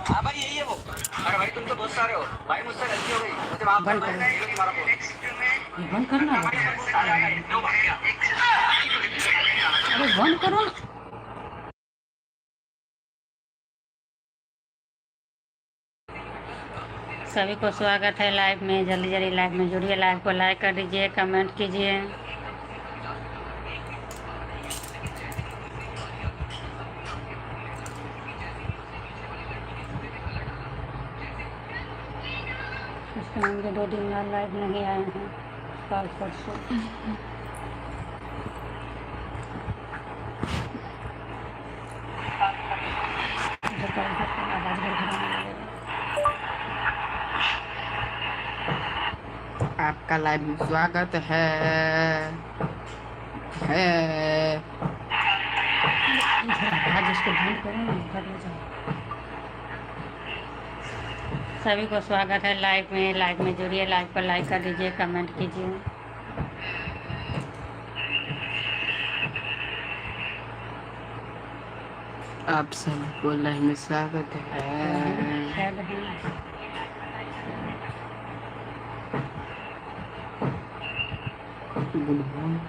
हाँ भाई यही है वो। अरे भाई तुम तो बहुत सारे हो भाई, मुझसे गलती हो गई, मुझे माफ बंद करना करो, है, तुम्हारा फोन। ये बंद करना बता। अरे बंद करो ना। सभी को स्वागत है लाइव में। जल्दी जल्दी लाइव में जुड़िए, लाइव को लाइक कर दीजिए, कमेंट कीजिए। उसके नाम के 2 दिन लाइव नहीं आए हैं, कल परसों। आपका लाइव में स्वागत है। आज इसको बंद करो ना, घर में जाओ। सभी को स्वागत है लाइव में जुड़िए, लाइव को लाइक कर दीजिए, कमेंट कीजिए। आप सबको लाइव में स्वागत है। Good morning.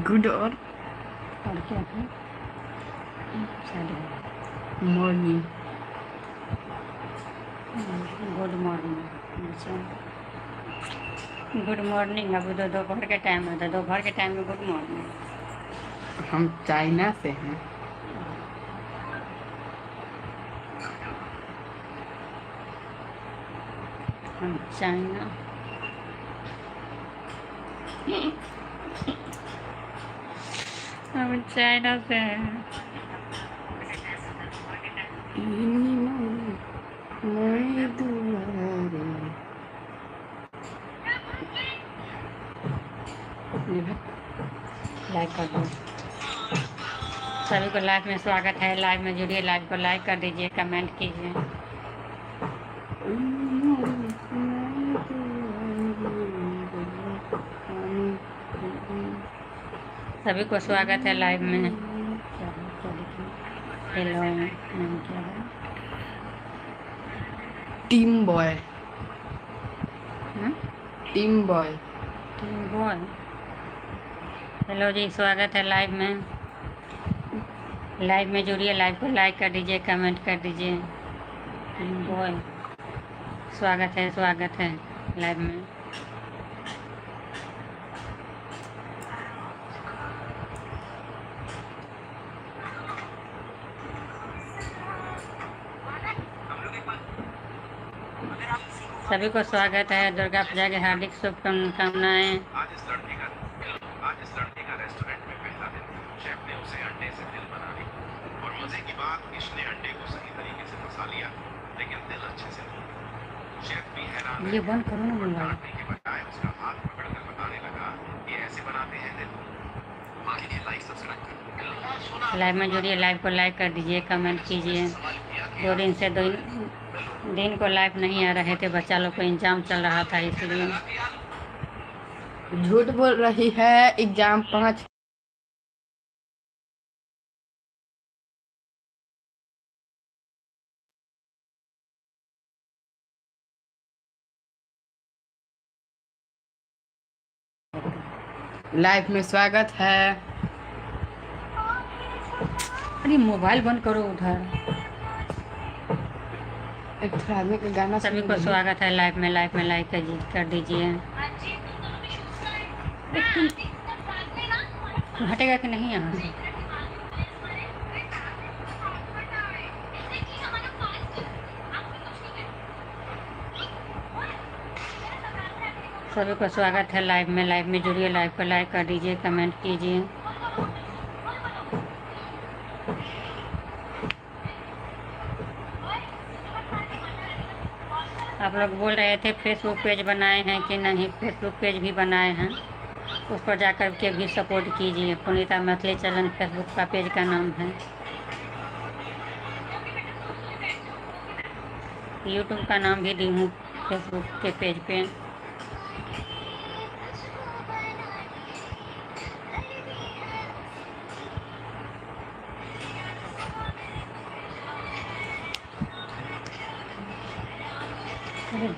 गुड और क्या है? Morning. Good morning. Good morning. अभी तो दोपहर के टाइम में था, दोपहर के टाइम में गुड मॉर्निंग। हम चाइना से हैं। हम चाइना हम चाइना से हैं। लाइक कर दो। सभी को लाइव में स्वागत है, लाइव में जुड़िए, लाइव को लाइक कर दीजिए, कमेंट कीजिए। सभी को स्वागत है लाइव में। हेलो, नाम क्या है? Team boy. Team boy. Team boy. Hello जी, स्वागत है लाइव में। लाइव में जुड़िए, लाइव को लाइक कर दीजिए, कमेंट कर दीजिए। टीम बॉय, स्वागत है लाइव में। सभी को स्वागत है। दुर्गा पूजा की हार्दिक शुभकामनाएं। आज इस लड़के का रेस्टोरेंट में पहला दिन। शेफ ने उसे अंडे से दिल बना दी और मजे की बात, इसने अंडे को सही तरीके से फंसा लिया, लेकिन दिल अच्छे से नहीं। शेफ भी हैरान ये बंद करो ना मोबाइल। के बजाय उसका हाथ पकड़कर बताने लगा कि ऐसे बनाते हैं दिल। आगे के लाइक सब्सक्राइब। लाइव में जुड़िए, लाइव को लाइक कर दीजिए, कमेंट कीजिए। 2 दिन से 2 दिन को लाइव नहीं आ रहे थे, बच्चा लोग को एग्जाम चल रहा था, इसलिए। झूठ बोल रही है। एग्जाम 5 लाइव में स्वागत है। अरे मोबाइल बंद करो उधर। एक आदमी का गाना सभी को स्वागत है लाइव में लाइक कर दीजिए। हटेगा कि नहीं यहाँ से? सभी को स्वागत है लाइव में जुड़िए, लाइव को लाइक कर दीजिए, कमेंट कीजिए। आप लोग बोल रहे थे फेसबुक पेज बनाए हैं कि नहीं। फेसबुक पेज भी बनाए हैं, उस पर जाकर के भी सपोर्ट कीजिए। पुनीता मैथिली चैनल फेसबुक का पेज का नाम है। यूट्यूब का नाम भी दी हूँ फेसबुक के पेज पे।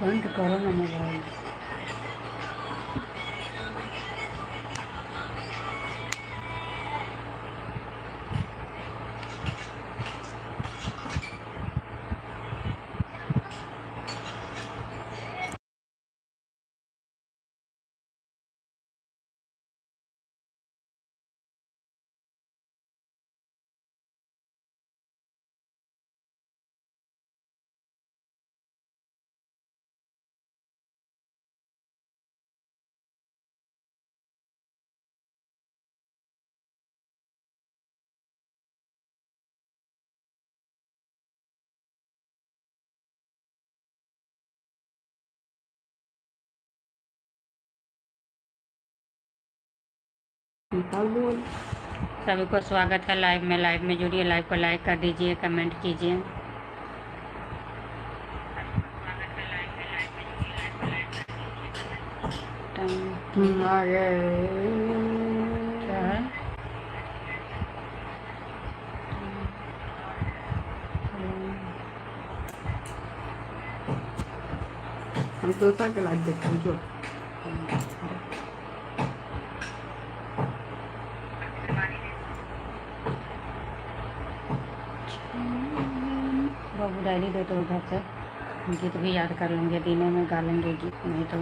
बंद करो ना मोबाइल। बोल। सभी को स्वागत है लाइव में। लाइव में जुड़िए, लाइव को लाइक कर दीजिए, कमेंट कीजिए। आ गए। क्या है? हम तोता के लाइव देखते हैं जो। बाबू डायरी दे तो उधर से गीत भी याद कर लेंगे, दिनों में गा लेंगे गीत, नहीं तो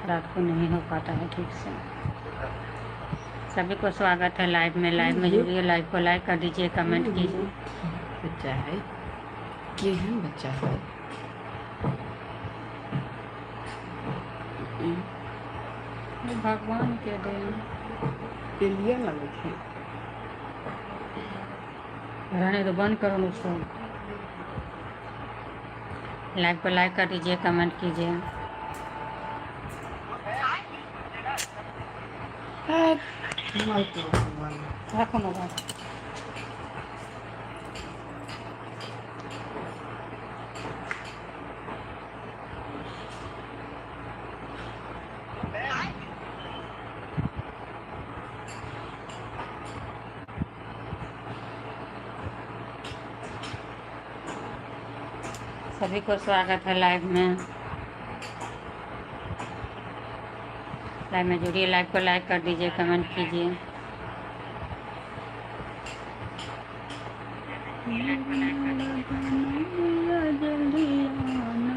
रात को नहीं हो पाता है ठीक से। सभी को स्वागत है लाइव में। लाइव में जुड़िए, लाइव को लाइक कर दीजिए, कमेंट कीजिए। बच्चा है, केहन बच्चा है। ये भगवान के देन। एलियन लगे थे। रहने तो बंद करो ना उसको। लाइव को लाइक कर दीजिए, कमेंट कीजिए। रखो मोबाइल। सभी को स्वागत है लाइव में। लाइव में जुड़िए, लाइव को लाइक कर दीजिए, कमेंट कीजिए। जल्दी आना।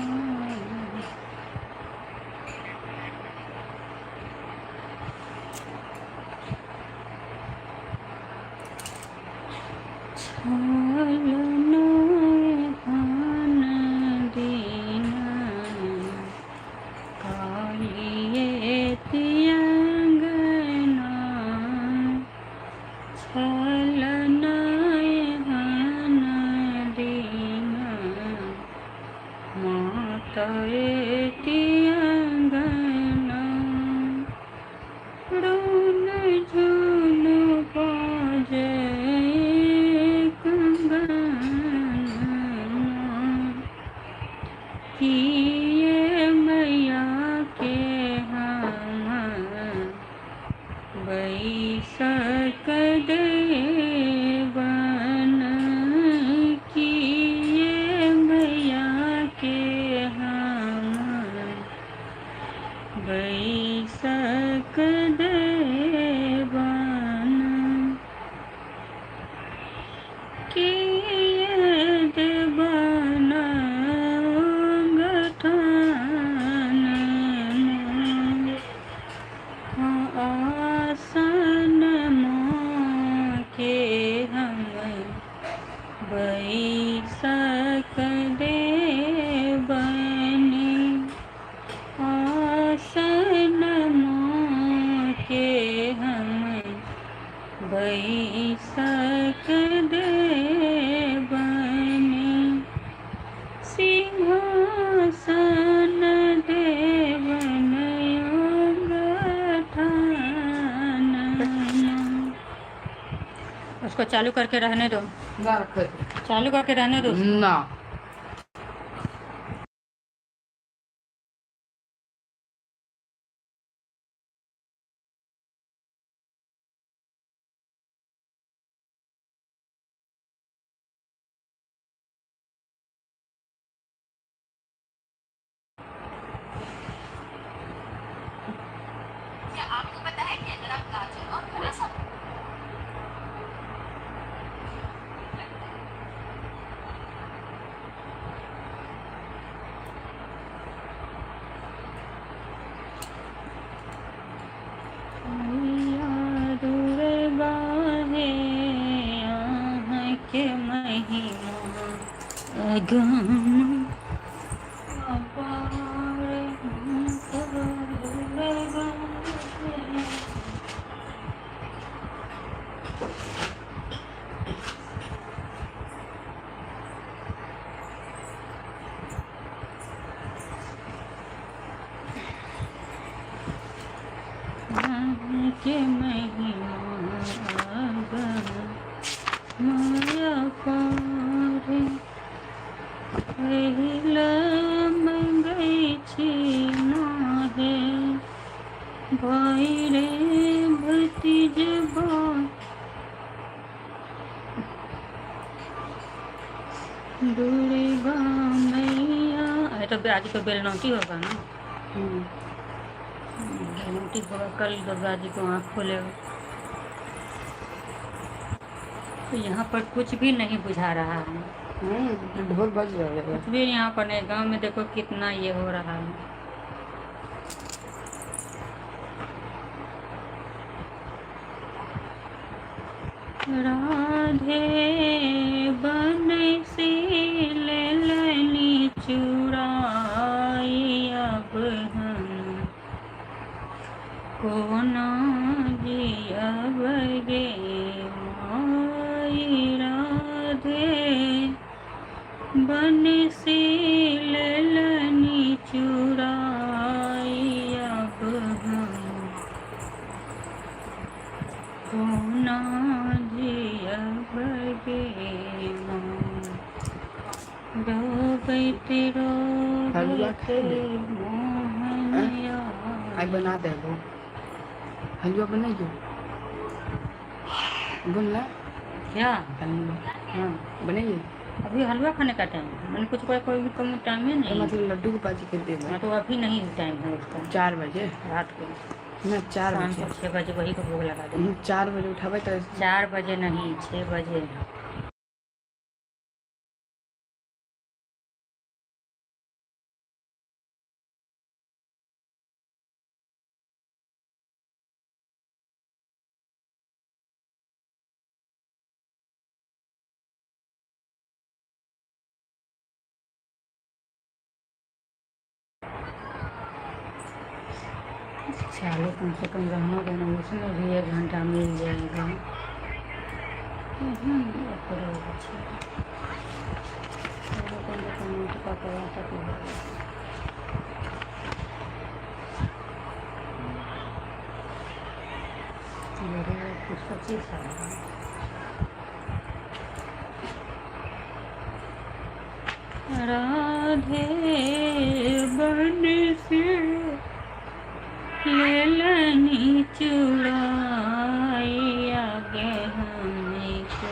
किए मैया के हम बैसक देवन, किए मैया के हम बैसक देवन, किए देवन गठान आसन माँ के हम बैसक देवनी, आसन माँ के हम बैसक देवनी, सिंहासन देवन गठान। उसको चालू करके रहने दो, चालू करके रहने दो ना। गम के महिमा माया पारे पहिला मंगै छी नाहे भाई रे भतीजबा दुर्गा मैया। तो आज तो बेलनौटी होगा ना, बेलनौटी होगा कल दुर्गा जी को आँख खोलेगा। तो यहाँ पर कुछ भी नहीं बुझा रहा है, ढोल बज रहा है। कुछ भी यहाँ पर नहीं। गांव में देखो कितना ये हो रहा है। राधे बनसी लेलनी चुराई अब हम कोना जियब गे माई। राधे बनसी लेलनी चुराई अब हम कोना जियब गे रोबैत रोबैत मोहनिया। आई बना दे वो हलवा बनाइए। बोलना क्या? हलवा हाँ बनाइए। अभी हलवा खाने का टाइम है, मैंने कुछ कोई भी कम टाइम है नहीं। मतलब लड्डू की पाजी कर देगा। हाँ तो अभी नहीं टाइम है उसका। 4 बजे रात को मैं 4 शाम बजे को 6 बजे वही को भोग लगा देंगे। 4 बजे उठावे तो 4 बजे नहीं, 6 बजे। चालू कम से कम रहना देना, उसमें भी 1 घंटा मिल जाएगा। कुछ 25 साल राधे बनसी लेलनी चुराई आगे हमें को।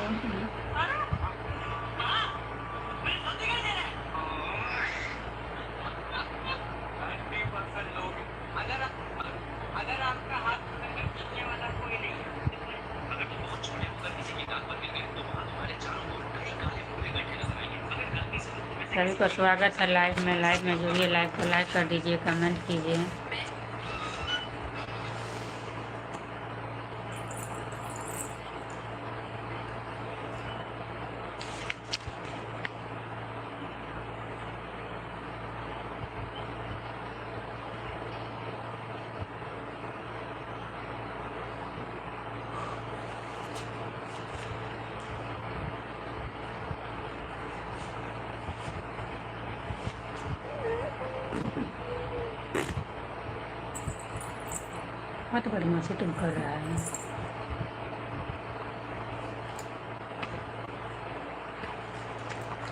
अगर आपका हाथ पकड़कर खींचने वाला कोई नहीं है, अगर तुम बहुत छोटे होकर किसी की गाल पर गिर गए तो वहां तुम्हारे चारों ओर कई काले पूरे गड्ढे नजर आएंगे। अगर गलती से तुम में सभी को स्वागत है लाइव में जुड़िए। लाइव को लाइक कर दीजिए, कमेंट कीजिए। बहुत बदमाशी तुम कर रहा है।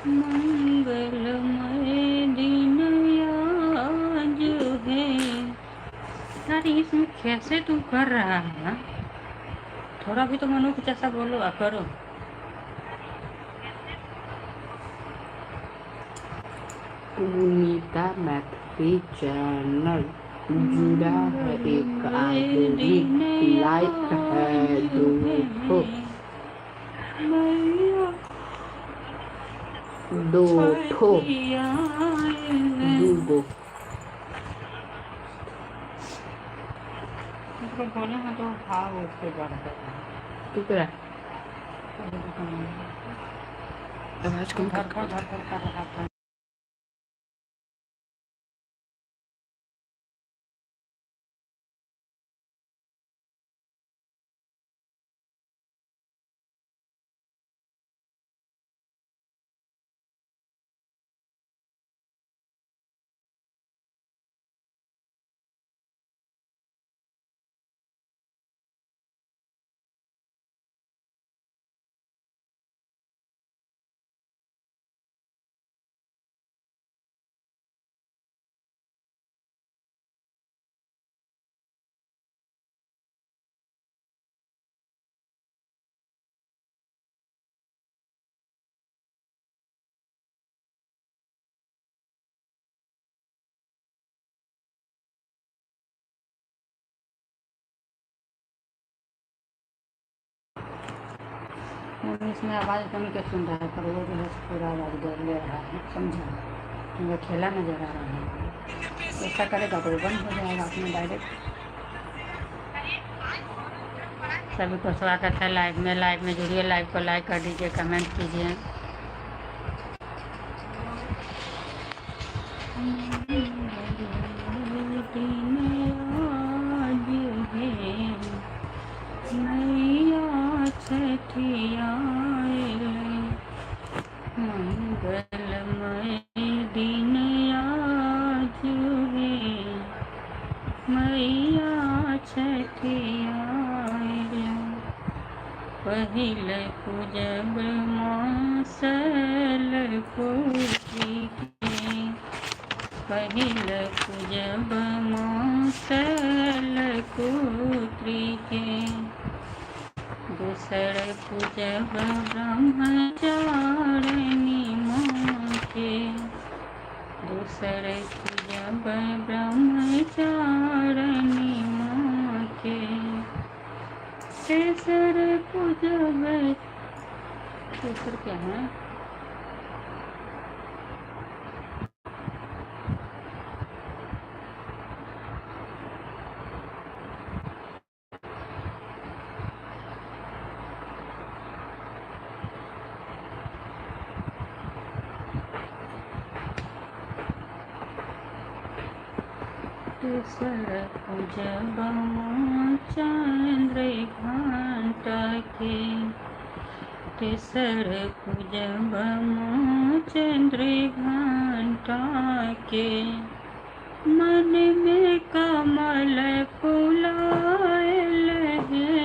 मंगलमय दिन आज है। यार इसमें कैसे तू कर रहा है? थोड़ा भी तो मनो कुछ ऐसा बोलो करो। पुनीता मैथिली चैनल जुड़ा है, एक आदमी लाइक है 2 ठो 2 उसको बोले हैं तो भाव उसके बढ़ते कितना आवाज कम कर। धड़फड़ धड़फड़ कर रहा था। इसमें आवाज़ कम के सुन रहा है, पर वो जो है पूरा आवाज़ ले रहा है, समझा। मुझे खेला नज़र आ रहा है। ऐसा करेगा तो बंद हो जाएगा अपने डायरेक्ट। सभी को स्वागत है लाइव में जुड़िए, लाइव को लाइक कर दीजिए, कमेंट कीजिए। मंगलमय दिन आज है, मैया छठिया पहिल पूजब मासल पुत्री के, पहिल पूजब मासल पुत्री के, दूसर पूजब ब्रह्मचारिणी माँ के, दूसर पूजब ब्रह्मचारिणी माँ के, तेसर पूजब, तेसर क्या है, तेसर पूजब चंद्रघंटा के, तेसर पूजब चंद्रघंटा के, मन में कमल फुलायल है,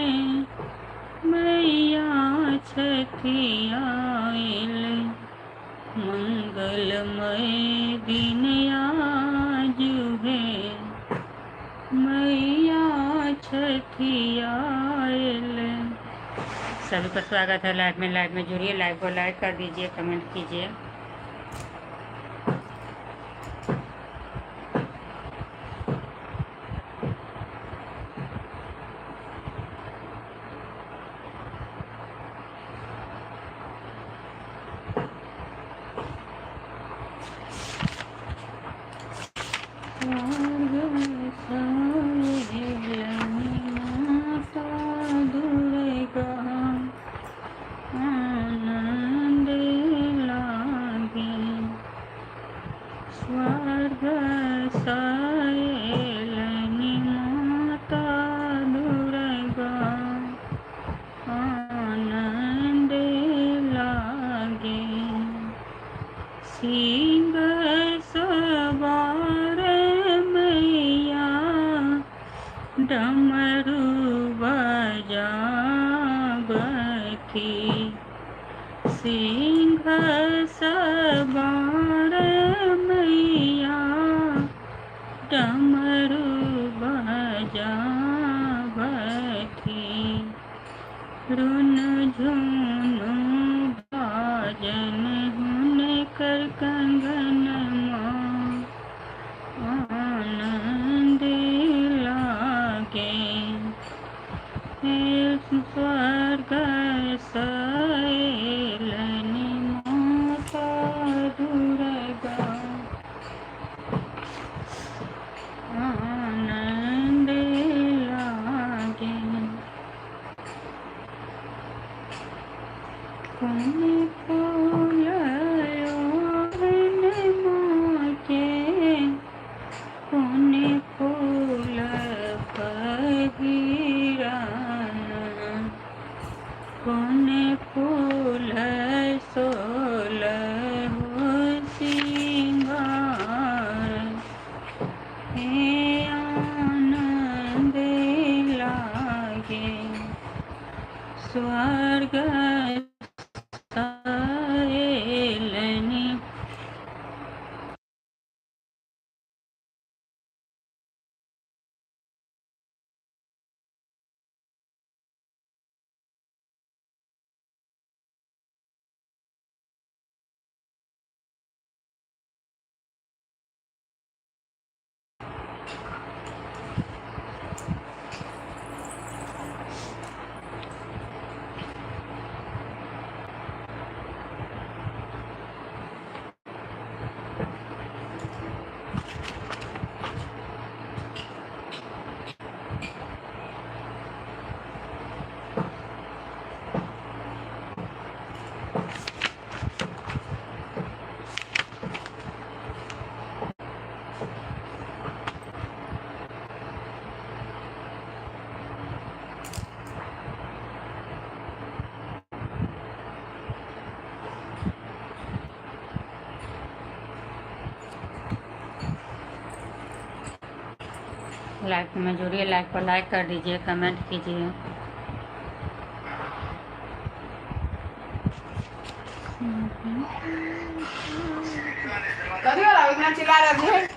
मैया छठियाइल, मंगलमय दिन आज है, मैया छठियाइल। सभी का स्वागत है लाइव में जुड़िए, लाइव को लाइक कर दीजिए, कमेंट कीजिए। सिंह सवार मैया डमरू बजावती, सिंह सवार मैया डमरू बजावती, रुन झुनु बाजन हुनकर कंगन माँ आनंद लागे, स्वर्ग सैलनि माता दुर्गा आनंद लागे, कौन फूल स्वर्ग सहेलनी लाइक में जुड़िए, लाइक पर लाइक कर दीजिए, कमेंट कीजिए। कभी वाला इतना चिल्ला रही है।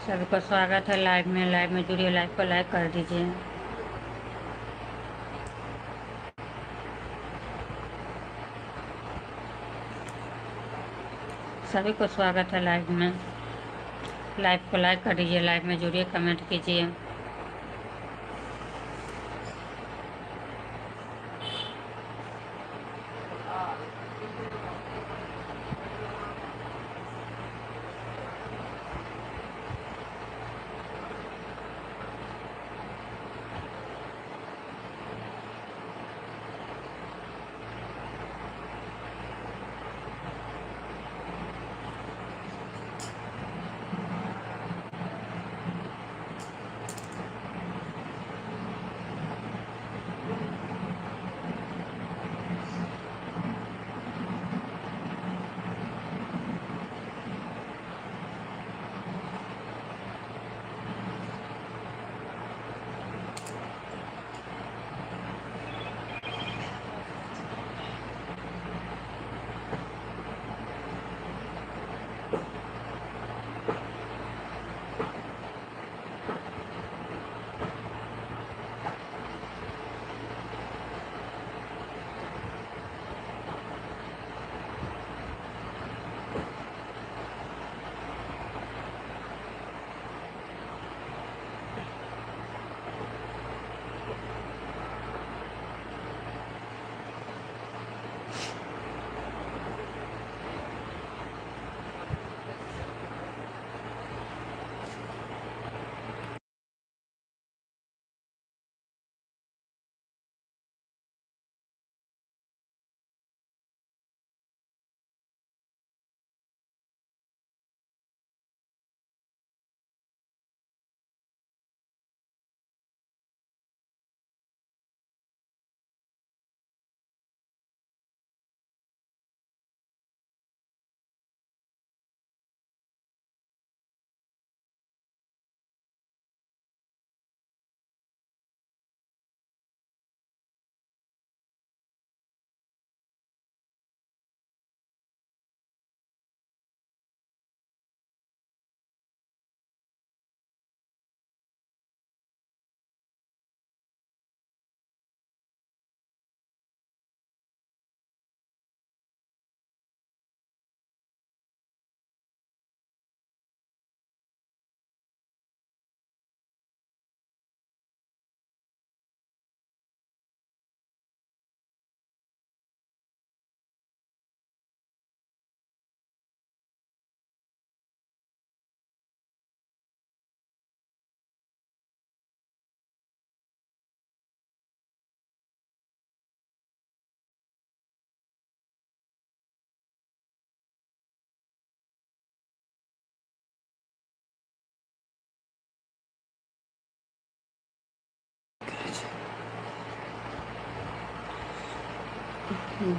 सभी को स्वागत है लाइव में जुड़िए, लाइव को लाइक कर दीजिए। सभी को स्वागत है लाइव में, लाइव को लाइक कर दीजिए, लाइव में जुड़िए, कमेंट कीजिए।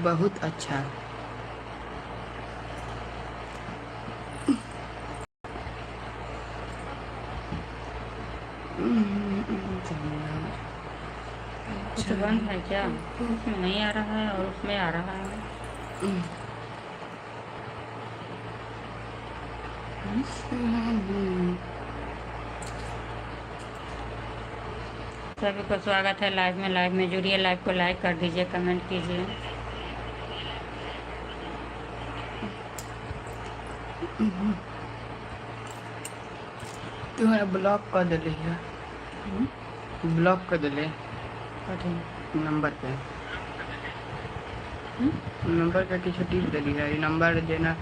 बहुत अच्छा। कुछ बंद है क्या? उसमें नहीं आ रहा है और उसमें आ रहा है। सभी को स्वागत है लाइव में जुड़िए, लाइव को लाइक कर दीजिए, कमेंट कीजिए। तुम्हारा ब्लॉक कर दिले है, ब्लॉक कर दिले नंबर पे, नंबर का किसी टिप दिली है, ये नंबर देना।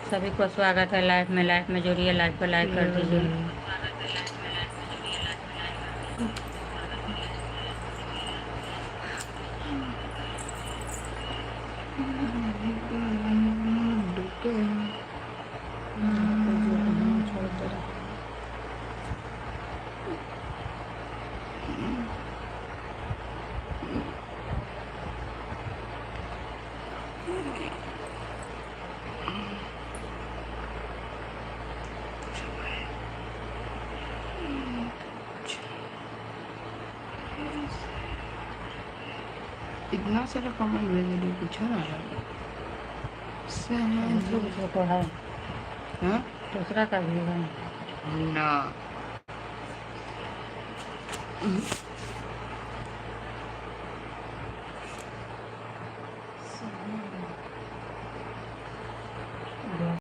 सभी को स्वागत है लाइव में जुड़िए, लाइव को लाइक कर दीजिए। इतना सारा कमेंट भेज दिए, कुछ ना दूसरे को है, हाँ दूसरा का भी है। ना